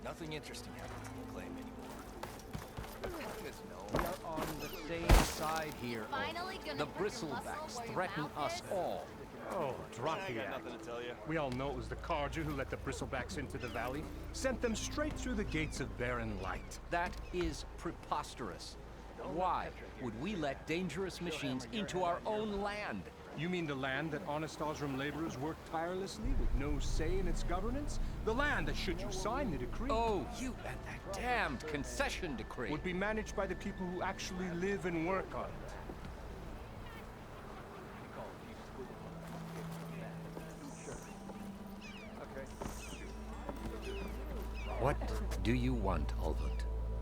Nothing interesting happens in the claim anymore. We are on the same side here. Finally gonna The put your bristlebacks muscle where your threaten mouth us is? all. Oh, drop I the got act. nothing to tell you. We all know it was the Carja who let the bristlebacks into the valley, sent them straight through the gates of barren light. That is preposterous. Why would we let dangerous machines into our own land? You mean the land that honest Osram laborers work tirelessly with no say in its governance? The land that, should you sign the decree, Oh, you and that damned concession decree. would be managed by the people who actually live and work on it. What do you want, Ulvund?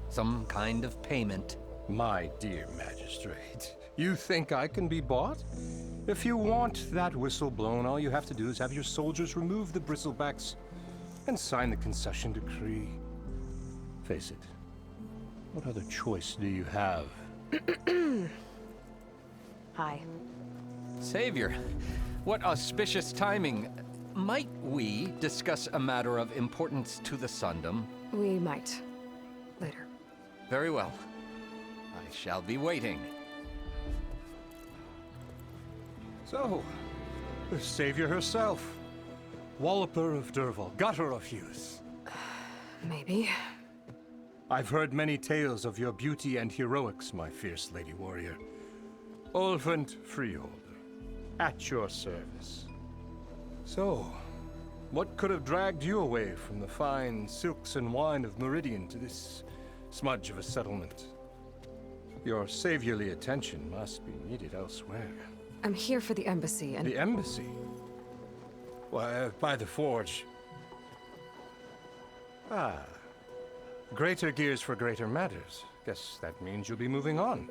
Some kind of payment? My dear magistrate, you think I can be bought? If you want that whistle blown, all you have to do is have your soldiers remove the bristlebacks and sign the concession decree. Face it, what other choice do you have? Hi. Savior, what auspicious timing. Might we discuss a matter of importance to the Sundom? We might. Later. Very well. I shall be waiting. So, the savior herself. Walloper of Derval, gutter of youth. Maybe. I've heard many tales of your beauty and heroics, my fierce lady warrior. Ulvund Freeholder, at your service. So, what could have dragged you away from the fine silks and wine of Meridian to this smudge of a settlement? Your saviorly attention must be needed elsewhere. I'm here for the embassy and... The embassy? Why, by the forge. Ah. Greater gears for greater matters. Guess that means you'll be moving on.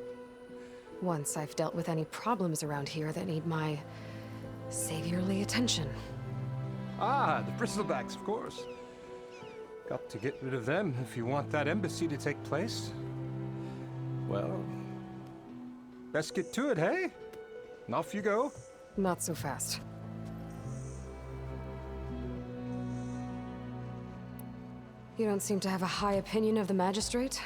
Once I've dealt with any problems around here that need my... saviorly attention. Ah, the bristlebacks, of course. Got to get rid of them if you want that embassy to take place. Well, best get to it, hey? And off you go. Not so fast. You don't seem to have a high opinion of the magistrate?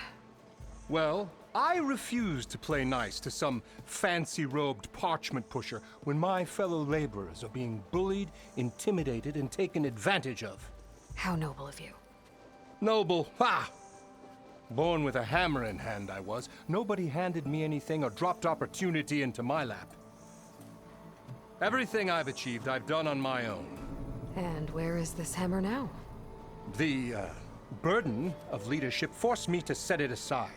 Well, I refuse to play nice to some fancy-robed parchment pusher when my fellow laborers are being bullied, intimidated, and taken advantage of. How noble of you. Noble, ha! Born with a hammer in hand, I was. Nobody handed me anything or dropped opportunity into my lap. Everything I've achieved, I've done on my own. And where is this hammer now? The, burden of leadership forced me to set it aside.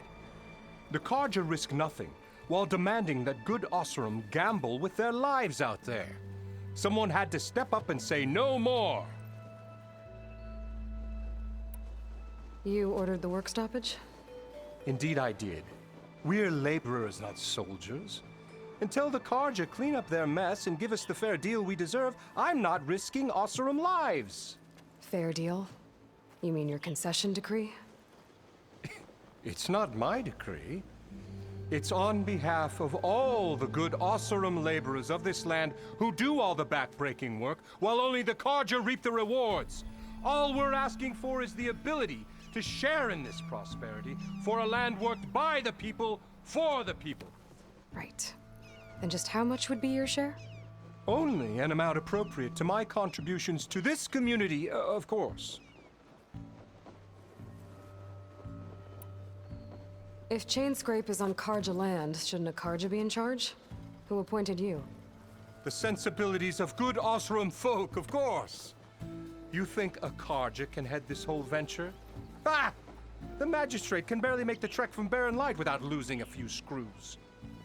The Carja risk nothing, while demanding that good Osram gamble with their lives out there. Someone had to step up and say no more. You ordered the work stoppage? Indeed I did. We're laborers, not soldiers. Until the Carja clean up their mess and give us the fair deal we deserve, I'm not risking Osram lives. Fair deal? You mean your concession decree? It's not my decree. It's on behalf of all the good Osram laborers of this land who do all the back-breaking work, while only the Carja reap the rewards. All we're asking for is the ability to share in this prosperity for a land worked by the people, for the people. Right. Then just how much would be your share? Only an amount appropriate to my contributions to this community, of course. If Chainscrape is on Carja land, shouldn't a Carja be in charge? Who appointed you? The sensibilities of good Osram folk, of course. You think a Carja can head this whole venture? Ah! The magistrate can barely make the trek from Barren Light without losing a few screws.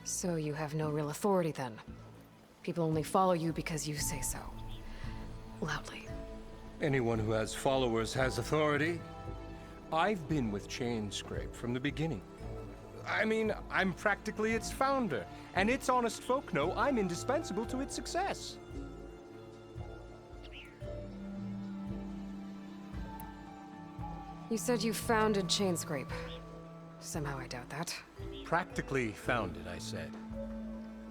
So you have no real authority then? People only follow you because you say so. Loudly. Anyone who has followers has authority. I've been with Chainscrape from the beginning. I mean, I'm practically its founder, and its honest folk know I'm indispensable to its success. You said you founded Chainscrape. Somehow I doubt that. Practically founded, I said.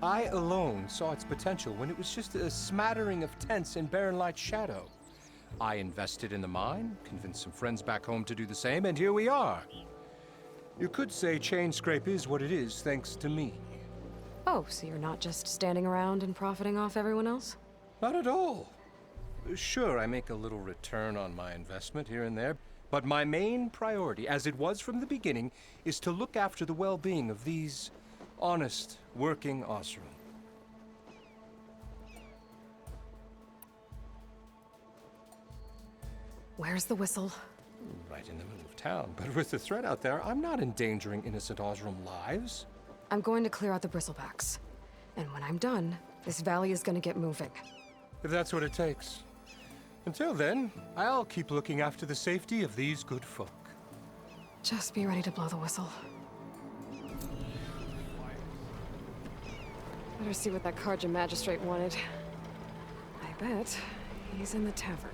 I alone saw its potential when it was just a smattering of tents in Barren Light's shadow. I invested in the mine, convinced some friends back home to do the same, and here we are. You could say Chainscrape is what it is thanks to me. Oh, so you're not just standing around and profiting off everyone else? Not at all. Sure, I make a little return on my investment here and there, but my main priority, as it was from the beginning, is to look after the well-being of these honest, working Osram. Where's the whistle? Right in the middle of town, but with the threat out there, I'm not endangering innocent Osram lives. I'm going to clear out the bristlebacks. And when I'm done, this valley is going to get moving. If that's what it takes. Until then, I'll keep looking after the safety of these good folk. Just be ready to blow the whistle. Better see what that Karja magistrate wanted. I bet he's in the tavern.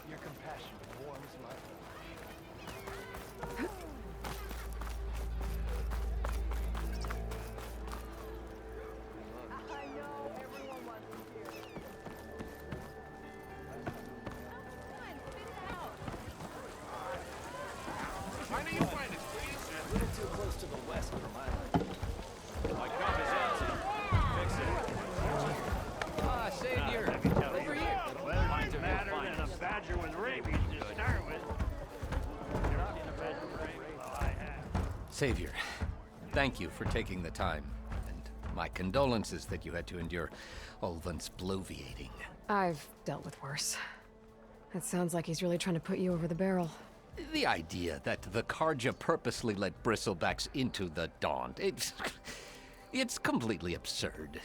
Your compassion warms my Why do you find it, please? a little too close to the west for my liking. My compass empty. Fix it. Ah, Savior! Over here! Well, mine's better than a badger with rabies to start with. You're not in a bed with rabies. Well, I have. Savior, thank you for taking the time. And my condolences that you had to endure Ulvan's bloviating. I've dealt with worse. It sounds like he's really trying to put you over the barrel. The idea that the Karja purposely let bristlebacks into the Daunt, it's completely absurd.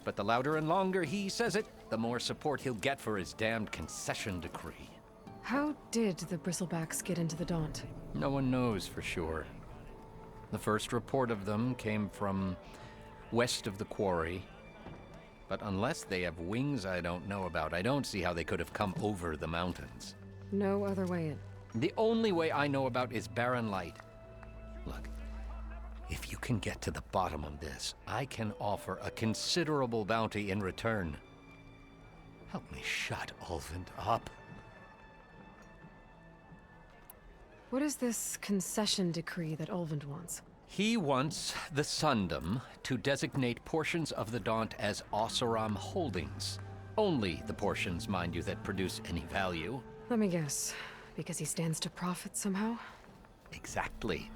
But the louder and longer he says it, the more support he'll get for his damned concession decree. How did the bristlebacks get into the Daunt? No one knows for sure. The first report of them came from west of the quarry. But unless they have wings I don't know about, I don't see how they could have come over the mountains. No other way in. The only way I know about is barren light. Look, if you can get to the bottom of this, I can offer a considerable bounty in return. Help me shut Ulvund up. What is this concession decree that Ulvund wants? He wants the Sundom to designate portions of the Daunt as Oseram holdings. Only the portions, mind you, that produce any value. Let me guess. Because he stands to profit somehow? Exactly.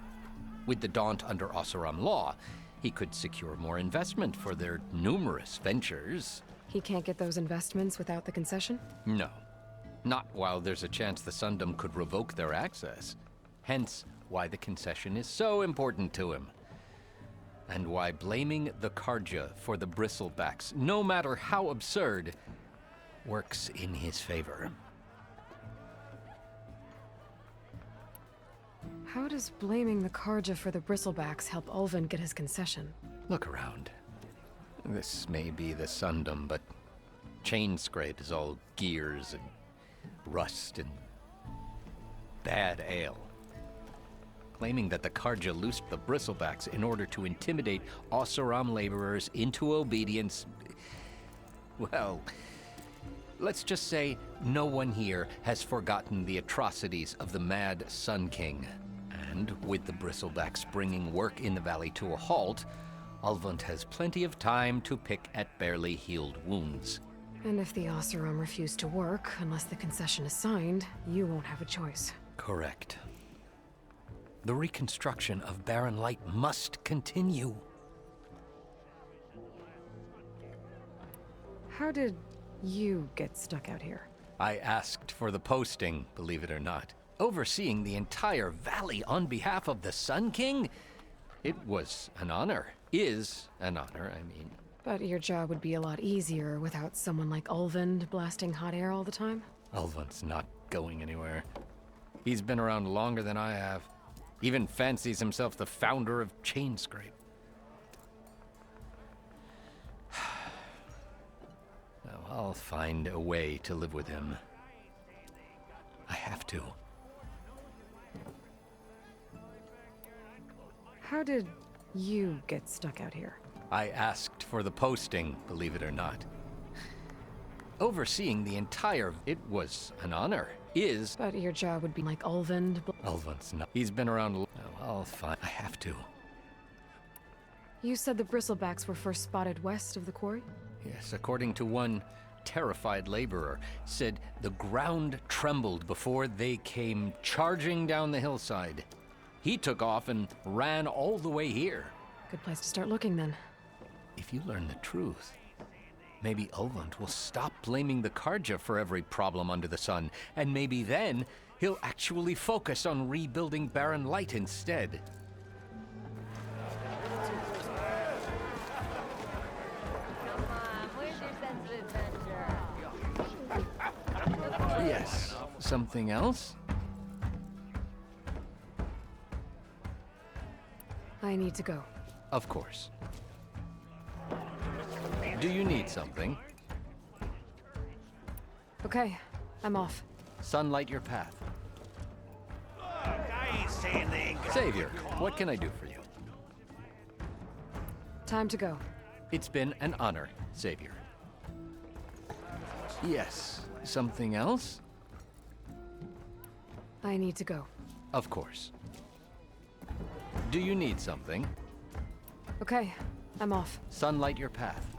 With the Daunt under Oseram law, he could secure more investment for their numerous ventures. He can't get those investments without the concession? No. Not while there's a chance the Sundom could revoke their access. Hence, why the concession is so important to him. And why blaming the Karja for the bristlebacks, no matter how absurd, works in his favor. How does blaming the Karja for the bristlebacks help Ulvund get his concession? Look around. This may be the Sundom, but Chainscrape is all gears and rust and bad ale. Claiming that the Karja loosed the bristlebacks in order to intimidate Oseram laborers into obedience. Well, let's just say no one here has forgotten the atrocities of the Mad Sun King. And with the bristlebacks bringing work in the valley to a halt, Ulvund has plenty of time to pick at barely healed wounds. And if the Oseram refuse to work, unless the concession is signed, you won't have a choice. Correct. The reconstruction of Barren Light must continue. How did you get stuck out here? I asked for the posting, believe it or not. Overseeing the entire valley on behalf of the Sun King? It was an honor. Is an honor, I mean. But your job would be a lot easier without someone like Ulvund blasting hot air all the time? Ulvund's not going anywhere. He's been around longer than I have. Even fancies himself the founder of Chainscrape. I'll find a way to live with him. I have to. How did you get stuck out here? I asked for the posting, believe it or not. Overseeing the entire... It was an honor. Is... But your job would be like Ulvund. Ulvund's not... He's been around... No, I'll find... I have to. You said the bristlebacks were first spotted west of the quarry? Yes, according to one terrified laborer, said the ground trembled before they came charging down the hillside. He took off and ran all the way here. Good place to start looking, then. If you learn the truth, maybe Ulvund will stop blaming the Karja for every problem under the sun, and maybe then he'll actually focus on rebuilding Barren Light instead. Yes. Something else? I need to go. Of course. Do you need something? Okay, I'm off. Sunlight your path. I ain't saying they ain't got Savior, what can I do for you? Time to go. It's been an honor, Savior. Yes. Something else? I need to go. Of course. Do you need something? Okay, I'm off. Sunlight your path.